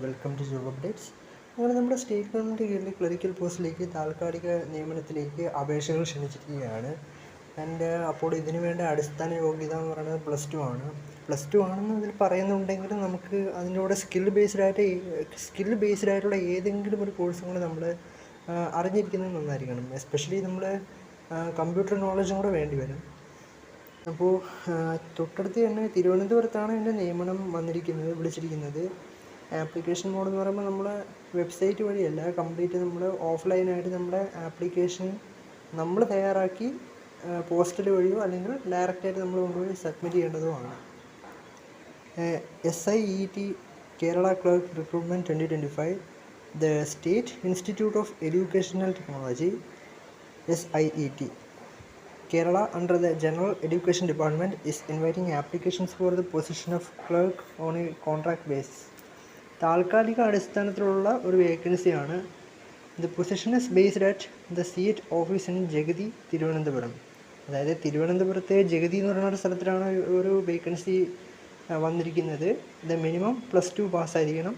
Welcome to job updates. അങ്ങനെ നമ്മുടെ state government കീഴിൽ ക്ലറിക്കൽ പോസ്റ്റിലേക്ക് താൽക്കാലിക നിയമനത്തിലേക്ക് അപേക്ഷകൾ ക്ഷണിച്ചിരിക്കുകയാണ്. അപ്പോൾ ഇതിനു വേണ്ട അടിസ്ഥാന യോഗ്യത എന്ന് പറയുന്നത് +2 ആണ്. +2 ആണെന്ന് ഇതിൽ പറയുന്നുണ്ടെങ്കിലും നമുക്ക് അതിൻ്റെ കൂടെ സ്കിൽ ബേസ്ഡ് ആയിട്ടുള്ള ഏതെങ്കിലും ഒരു കോഴ്സും കൂടെ നമ്മൾ അറിഞ്ഞിരിക്കുന്നത് നന്നായിരിക്കണം. എസ്പെഷ്യലി നമ്മൾ കമ്പ്യൂട്ടർ നോളജും കൂടെ വേണ്ടി വരും. അപ്പോൾ തൊട്ടടുത്ത് തന്നെ തിരുവനന്തപുരത്താണ് എൻ്റെ നിയമനം വിളിച്ചിരിക്കുന്നത്. ആപ്ലിക്കേഷൻ മോഡ് എന്ന് പറയുമ്പോൾ നമ്മൾ വെബ്സൈറ്റ് വഴിയല്ല, കംപ്ലീറ്റ് നമ്മൾ ഓഫ്ലൈനായിട്ട് നമ്മുടെ ആപ്ലിക്കേഷൻ നമ്മൾ തയ്യാറാക്കി പോസ്റ്റൽ വഴിയോ അല്ലെങ്കിൽ ഡയറക്റ്റായിട്ട് നമ്മൾ കൊണ്ടുപോയി സബ്മിറ്റ് ചെയ്യേണ്ടതുമാണ്. SIET Kerala clerk recruitment 2025, the state institute of educational technology SIET Kerala under the General Education Department is inviting applications for the position of clerk on a contract basis. താൽക്കാലിക അടിസ്ഥാനത്തിലുള്ള ഒരു വേക്കൻസിയാണ്. The position is based at the seat office in Jagathy, Thiruvananthapuram. അതായത് തിരുവനന്തപുരത്തെ ജഗതി എന്ന് പറയുന്ന ഒരു സ്ഥലത്തിലാണ് ഒരു വേക്കൻസി വന്നിരിക്കുന്നത്. ദ മിനിമം +2 പാസ്സായിരിക്കണം.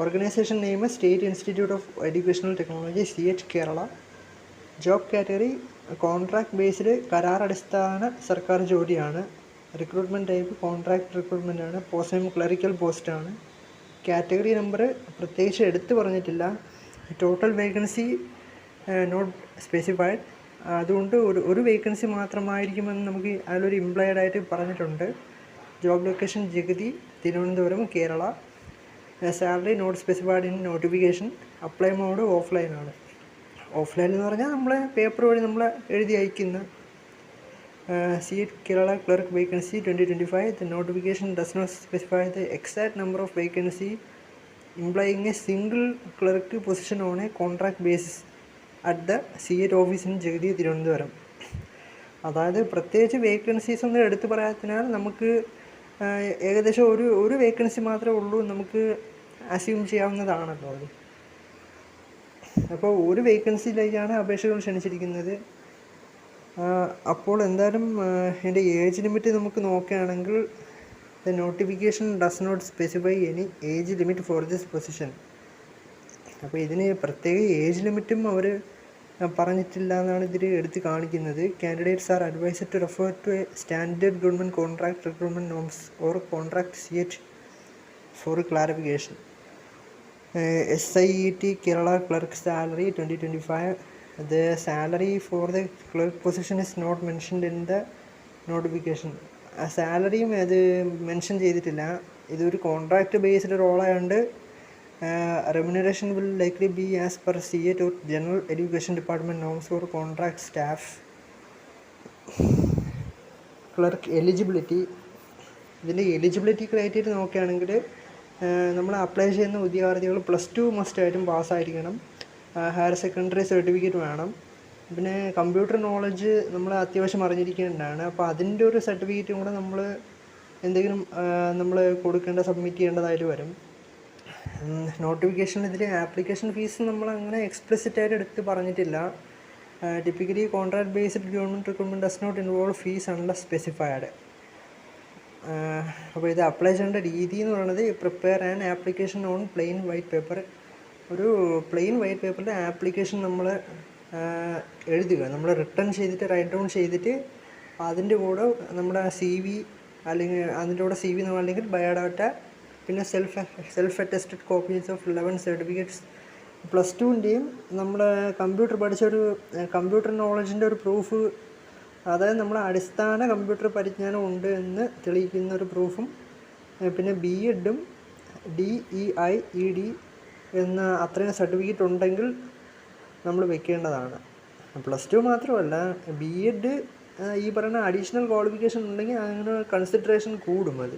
Organisation name state institute of educational technology CH Kerala. Job category contract based കരാർ അടിസ്ഥാന സർക്കാർ ജോലിയാണ്. റിക്രൂട്ട്മെൻറ്റ് ടൈപ്പ് കോൺട്രാക്ട് റിക്രൂട്ട്മെൻ്റ് ആണ്. പോസ്റ്റ് നെയിം ക്ലറിക്കൽ പോസ്റ്റാണ്. കാറ്റഗറി നമ്പർ പ്രത്യേകിച്ച് എടുത്തു പറഞ്ഞിട്ടില്ല. Total vacancy not specified. അതുകൊണ്ട് ഒരു വേക്കൻസി മാത്രമായിരിക്കുമെന്ന് നമുക്ക് അതിലൊരു ഇംപ്ലോയിഡ് ആയിട്ട് പറഞ്ഞിട്ടുണ്ട്. Job location Jagathy, Thiruvananthapuram, Kerala. Salary not specified in notification. Apply mode ഓഫ്ലൈനാണ്. ഓഫ്ലൈൻ എന്ന് പറഞ്ഞാൽ നമ്മൾ പേപ്പർ വഴി നമ്മൾ എഴുതി അയക്കുന്ന. CH Kerala clerk vacancy 2025. The notification does not specify the exact number of vacancy implying a single clerk position on a contract basis at the CH office in Jagathy, Thiruvananthapuram. അതായത് പ്രത്യേകിച്ച് വേക്കൻസീസ് ഒന്നും എടുത്തു പറയാത്തതിനാൽ നമുക്ക് ഏകദേശം ഒരു വേക്കൻസി മാത്രമേ ഉള്ളൂ നമുക്ക് അസ്യൂം ചെയ്യാവുന്നതാണല്ലോ അത്. അപ്പോൾ ഒരു വേക്കൻസിയിലേക്കാണ് അപേക്ഷകൾ ക്ഷണിച്ചിരിക്കുന്നത്. അപ്പോൾ എന്തായാലും എൻ്റെ ഏജ് ലിമിറ്റ് നമുക്ക് നോക്കുകയാണെങ്കിൽ the notification does not specify any age limit for this position. അപ്പോൾ ഇതിന് പ്രത്യേക ഏജ് ലിമിറ്റും അവർ പറഞ്ഞിട്ടില്ല എന്നാണ് ഇതിൽ എടുത്ത് കാണിക്കുന്നത്. Candidates are advised to refer to a standard government contract recruitment norms or contract CH for clarification. SIET Kerala clerk salary 2025. The salary for the clerk position is not mentioned in the notification. സാലറിയും അത് mention ചെയ്തിട്ടില്ല. ഇതൊരു contract based റോളായതുകൊണ്ട് remuneration will likely be as per CH or general education department norms for contract staff. Clerk eligibility. ഇതിൻ്റെ eligibility criteria നോക്കുകയാണെങ്കിൽ നമ്മൾ apply ചെയ്യുന്ന ഉദ്യോഗാർത്ഥികൾ +2 മസ്റ്റായിട്ടും പാസ്സായിരിക്കണം. ഹയർ സെക്കൻഡറി സർട്ടിഫിക്കറ്റ് വേണം. പിന്നെ കമ്പ്യൂട്ടർ നോളജ് നമ്മൾ അത്യാവശ്യം അറിഞ്ഞിരിക്കേണ്ടതാണ്. അപ്പോൾ അതിൻ്റെ ഒരു സർട്ടിഫിക്കറ്റും കൂടെ നമ്മൾ എന്തെങ്കിലും നമ്മൾ സബ്മിറ്റ് ചെയ്യേണ്ടതായിട്ട് വരും. നോട്ടിഫിക്കേഷൻ ഇതിൽ ആപ്ലിക്കേഷൻ ഫീസ് നമ്മൾ അങ്ങനെ എക്സ്പ്ലിസിറ്റായിട്ട് എടുത്ത് പറഞ്ഞിട്ടില്ല. Typically contract based government recruitment does not involve fees unless specified. അപ്പോൾ ഇത് അപ്ലൈ ചെയ്യേണ്ട രീതി എന്ന് പറയുന്നത് prepare an application on plain white paper. ഒരു പ്ലെയിൻ വൈറ്റ് പേപ്പറിൽ ആപ്ലിക്കേഷൻ നമ്മൾ എഴുതുക. നമ്മൾ റൈറ്റ് ഡൗൺ ചെയ്തിട്ട് അതിൻ്റെ കൂടെ നമ്മുടെ CV അല്ലെങ്കിൽ അതിൻ്റെ കൂടെ CV അല്ലെങ്കിൽ ബയോഡാറ്റ, പിന്നെ self attested copies of 11 certificates, +2ൻ്റെയും നമ്മൾ കമ്പ്യൂട്ടർ പഠിച്ചൊരു കമ്പ്യൂട്ടർ നോളജിൻ്റെ ഒരു പ്രൂഫ്, അതായത് നമ്മൾ അടിസ്ഥാന കമ്പ്യൂട്ടർ പരിജ്ഞാനം ഉണ്ട് എന്ന് തെളിയിക്കുന്ന ഒരു പ്രൂഫും, പിന്നെ BEdഉം DEIED എന്ന അത്രയും സർട്ടിഫിക്കറ്റ് ഉണ്ടെങ്കിൽ നമ്മൾ വെക്കേണ്ടതാണ്. +2 മാത്രമല്ല, BEd ഈ പറയുന്ന അഡീഷണൽ ക്വാളിഫിക്കേഷൻ ഉണ്ടെങ്കിൽ അങ്ങനെ കൺസിഡറേഷൻ കൂടും. അത്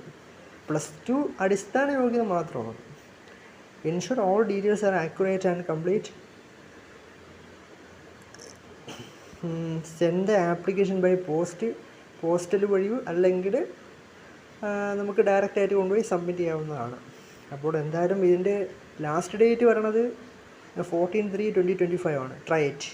+2 അടിസ്ഥാന യോഗ്യത മാത്രമാണ്. Ensure all details are accurate and complete. Send application by postal വഴിയോ അല്ലെങ്കിൽ നമുക്ക് ഡയറക്റ്റായിട്ട് കൊണ്ടുപോയി സബ്മിറ്റ് ചെയ്യാവുന്നതാണ്. അപ്പോൾ എന്തായാലും ഇതിൻ്റെ ലാസ്റ്റ് ഡേറ്റ് പറയണത് 14/3/2025 ആണ്. Try it.